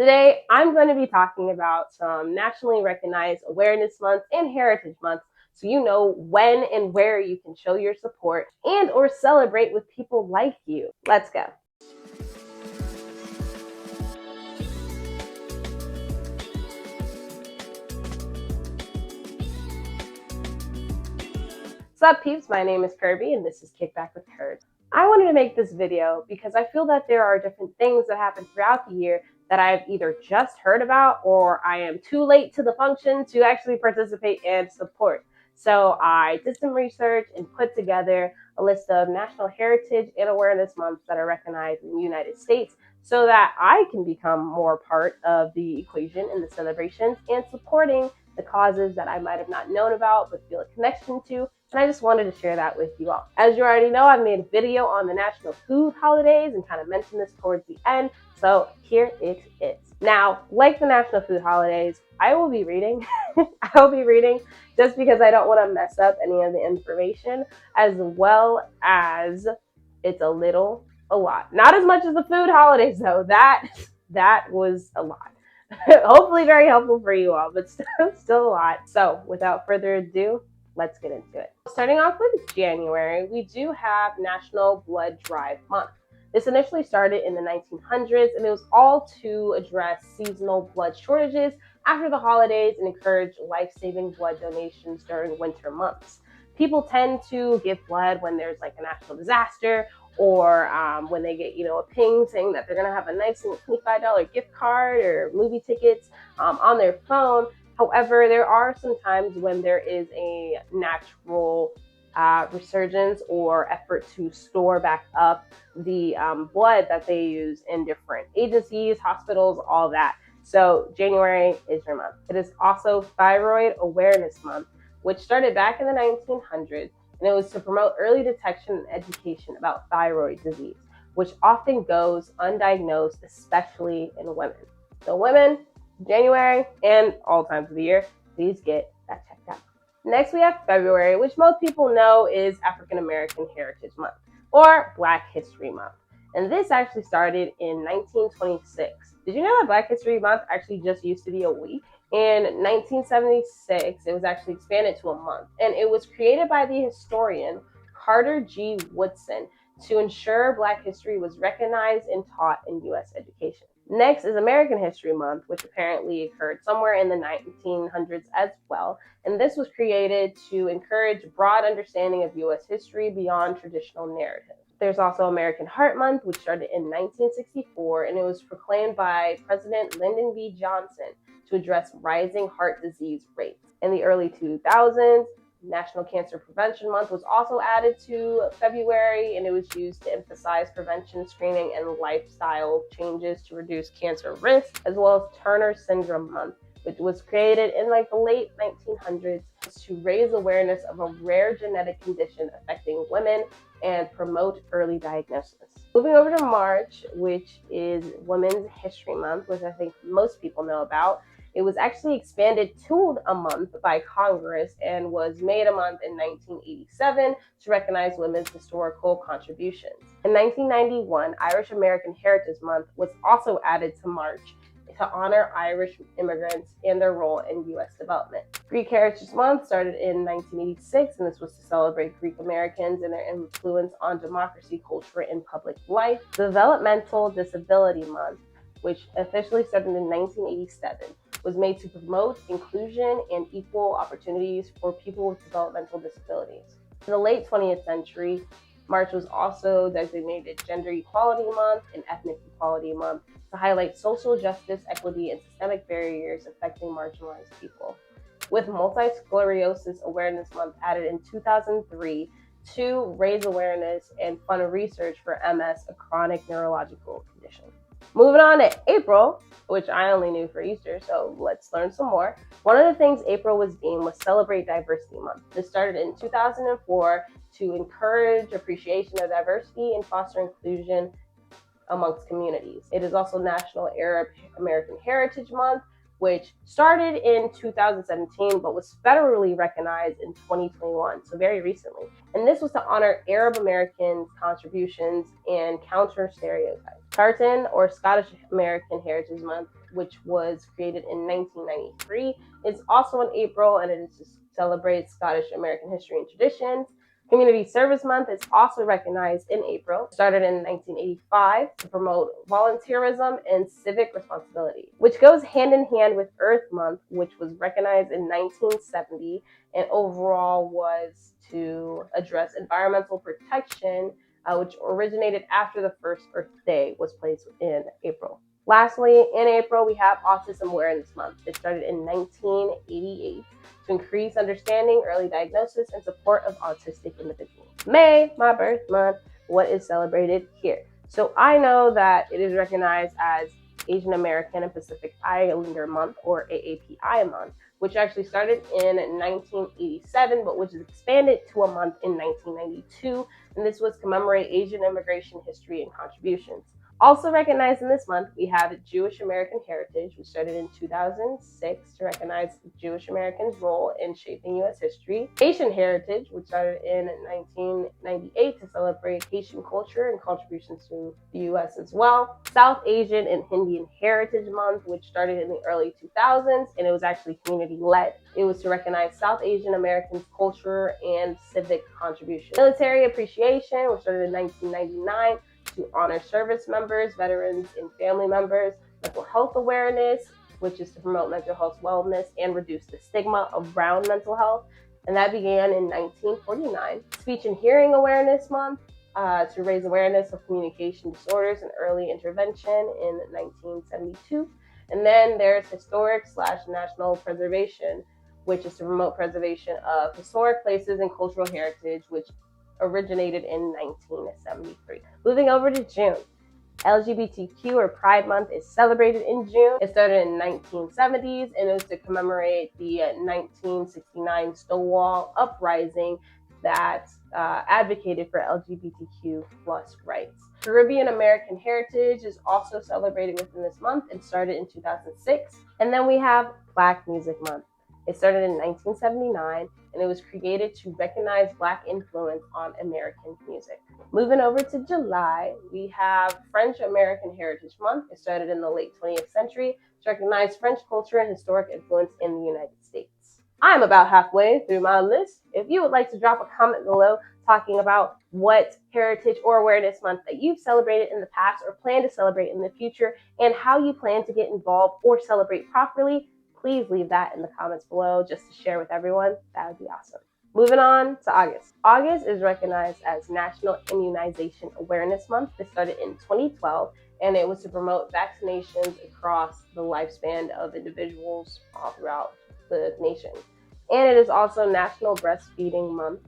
Today, I'm going to be talking about some nationally recognized awareness months and heritage months so you know when and where you can show your support and or celebrate with people like you. Let's go. What's up, peeps? My name is Kirbz and this is Kickback with Kirbz. I wanted to make this video because I feel that there are different things that happen throughout the year that I've either just heard about or I am too late to the function to actually participate and support. So I did some research and put together a list of national heritage and awareness months that are recognized in the United States so that I can become more part of the equation in the celebrations and supporting the causes that I might have not known about but feel a connection to. And I just wanted to share that with you all. As you already know, I've made a video on the national food holidays and kind of mentioned this towards the end. So here it is. Now, like the national food holidays, I will be reading. Just because I don't want to mess up any of the information, as well as it's a lot. Not as much as the food holidays though. That was a lot. Hopefully very helpful for you all, but still a lot. So without further ado, let's get into it. Starting off with January, we do have National Blood Drive Month. This initially started in the 1900s, and it was all to address seasonal blood shortages after the holidays and encourage life-saving blood donations during winter months. People tend to give blood when there's like a natural disaster or when they get, a ping saying that they're going to have a nice $25 gift card or movie tickets on their phone. However, there are some times when there is a natural resurgence or effort to store back up the blood that they use in different agencies, hospitals, all that. So January is your month. It is also Thyroid Awareness Month, which started back in the 1900s, and it was to promote early detection and education about thyroid disease, which often goes undiagnosed, especially in women. So women, January and all times of the year, please get that checked out. Next, we have February, which most people know is African American Heritage Month or Black History Month. And this actually started in 1926. Did you know that Black History Month actually just used to be a week? In 1976, it was actually expanded to a month, and it was created by the historian Carter G. Woodson to ensure Black history was recognized and taught in U.S. education. Next is American History Month, which apparently occurred somewhere in the 1900s as well. And this was created to encourage broad understanding of U.S. history beyond traditional narrative. There's also American Heart Month, which started in 1964, and it was proclaimed by President Lyndon B. Johnson to address rising heart disease rates. In the early 2000s, National Cancer Prevention Month was also added to February, and it was used to emphasize prevention, screening, and lifestyle changes to reduce cancer risk, as well as Turner Syndrome Month, which was created in the late 1900s to raise awareness of a rare genetic condition affecting women and promote early diagnosis. Moving over to March, which is Women's History Month, which I think most people know about. It was actually expanded to a month by Congress and was made a month in 1987 to recognize women's historical contributions. In 1991, Irish American Heritage Month was also added to March to honor Irish immigrants and their role in U.S. development. Greek Heritage Month started in 1986, and this was to celebrate Greek Americans and their influence on democracy, culture, and public life. Developmental Disability Month, which officially started in 1987, was made to promote inclusion and equal opportunities for people with developmental disabilities. In the late 20th century, March was also designated Gender Equality Month and Ethnic Equality Month to highlight social justice, equity, and systemic barriers affecting marginalized people. With Multisclerosis Awareness Month added in 2003 to raise awareness and fund research for MS, a chronic neurological condition. Moving on to April, which I only knew for Easter, so let's learn some more. One of the things April was deemed was Celebrate Diversity Month. This started in 2004 to encourage appreciation of diversity and foster inclusion amongst communities. It is also National Arab American Heritage Month, which started in 2017 but was federally recognized in 2021, so very recently. And this was to honor Arab Americans' contributions and counter stereotypes. Tartan, or Scottish American Heritage Month, which was created in 1993, is also in April, and it is to celebrate Scottish American history and traditions. Community Service Month is also recognized in April. It started in 1985 to promote volunteerism and civic responsibility, which goes hand in hand with Earth Month, which was recognized in 1970 and overall was to address environmental protection, which originated after the first Earth Day was placed in April. Lastly, in April, we have Autism Awareness Month. It started in 1988 to increase understanding, early diagnosis, and support of autistic individuals. May, my birth month, what is celebrated here? So I know that it is recognized as Asian American and Pacific Islander Month, or AAPI month, which actually started in 1987, but which is expanded to a month in 1992, and this was to commemorate Asian immigration history and contributions. Also recognized in this month, we have Jewish American Heritage, which started in 2006 to recognize Jewish Americans' role in shaping U.S. history. Haitian Heritage, which started in 1998 to celebrate Haitian culture and contributions to the U.S. as well. South Asian and Indian Heritage Month, which started in the early 2000s, and it was actually community-led. It was to recognize South Asian Americans' culture and civic contribution. Military Appreciation, which started in 1999, to honor service members, veterans, and family members. Mental health awareness, which is to promote mental health wellness and reduce the stigma around mental health, and that began in 1949. Speech and Hearing Awareness Month, to raise awareness of communication disorders and early intervention in 1972. And then there's Historic/National Preservation, which is to promote preservation of historic places and cultural heritage, which originated in 1973. Moving over to June. LGBTQ, or Pride Month, is celebrated in June. It started in the 1970s, and it was to commemorate the 1969 Stonewall Uprising that advocated for LGBTQ plus rights. Caribbean American Heritage is also celebrated within this month and started in 2006. And then we have Black Music Month. It started in 1979, and it was created to recognize Black influence on American music. Moving over to July, we have French American Heritage Month. It started in the late 20th century to recognize French culture and historic influence in the United States. I'm about halfway through my list. If you would like to drop a comment below talking about what Heritage or Awareness Month that you've celebrated in the past or plan to celebrate in the future, and how you plan to get involved or celebrate properly, please leave that in the comments below just to share with everyone. That would be awesome. Moving on to August. August is recognized as National Immunization Awareness Month. This started in 2012, and it was to promote vaccinations across the lifespan of individuals all throughout the nation. And it is also National Breastfeeding Month.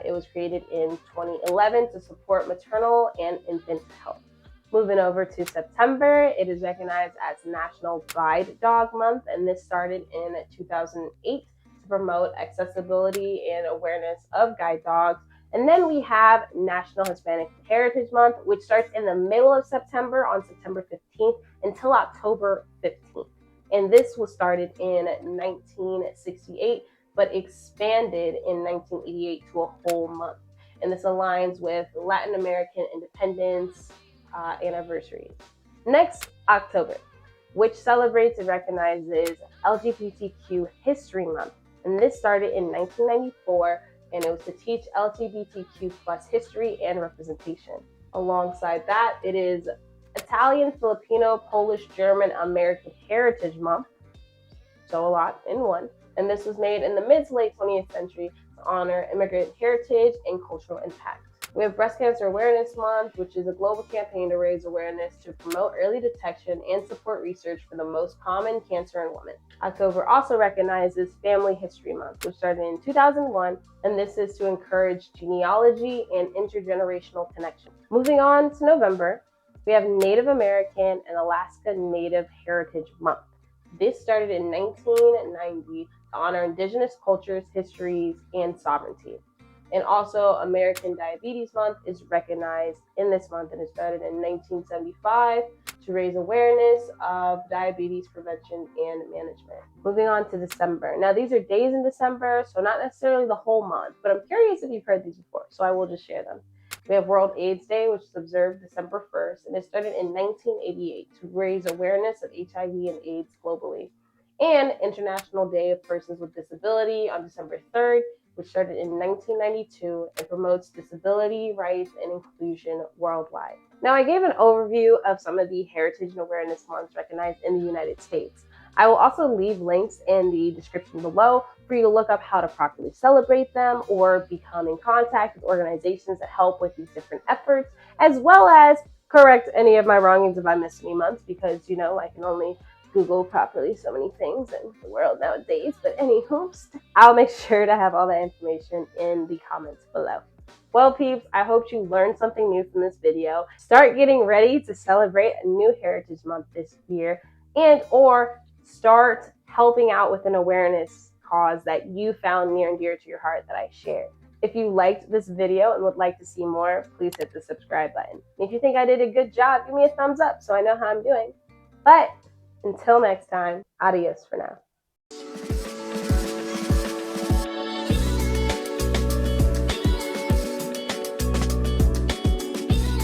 It was created in 2011 to support maternal and infant health. Moving over to September, it is recognized as National Guide Dog Month, and this started in 2008 to promote accessibility and awareness of guide dogs. And then we have National Hispanic Heritage Month, which starts in the middle of September on September 15th until October 15th. And this was started in 1968, but expanded in 1988 to a whole month. And this aligns with Latin American independence anniversaries. Next, October, which celebrates and recognizes LGBTQ History Month. And this started in 1994, and it was to teach LGBTQ plus history and representation. Alongside that, it is Italian, Filipino, Polish, German, American Heritage Month. So a lot in one. And this was made in the mid to late 20th century to honor immigrant heritage and cultural impact. We have Breast Cancer Awareness Month, which is a global campaign to raise awareness to promote early detection and support research for the most common cancer in women. October also recognizes Family History Month, which started in 2001, and this is to encourage genealogy and intergenerational connection. Moving on to November, we have Native American and Alaska Native Heritage Month. This started in 1990 to honor Indigenous cultures, histories, and sovereignty. And also, American Diabetes Month is recognized in this month, and it started in 1975 to raise awareness of diabetes prevention and management. Moving on to December. Now, these are days in December, so not necessarily the whole month, but I'm curious if you've heard these before, so I will just share them. We have World AIDS Day, which is observed December 1st, and it started in 1988 to raise awareness of HIV and AIDS globally. And International Day of Persons with Disability on December 3rd, which started in 1992 and promotes disability rights and inclusion worldwide. Now, I gave an overview of some of the Heritage and Awareness Months recognized in the United States. I will also leave links in the description below for you to look up how to properly celebrate them or become in contact with organizations that help with these different efforts, as well as correct any of my wrongings if I miss any months, because, I can only Google properly so many things in the world nowadays. But anywho, I'll make sure to have all that information in the comments below. Well, peeps, I hope you learned something new from this video. Start getting ready to celebrate a new Heritage Month this year, or start helping out with an awareness cause that you found near and dear to your heart that I shared. If you liked this video and would like to see more, please hit the subscribe button. If you think I did a good job, give me a thumbs up so I know how I'm doing. But until next time, adios for now.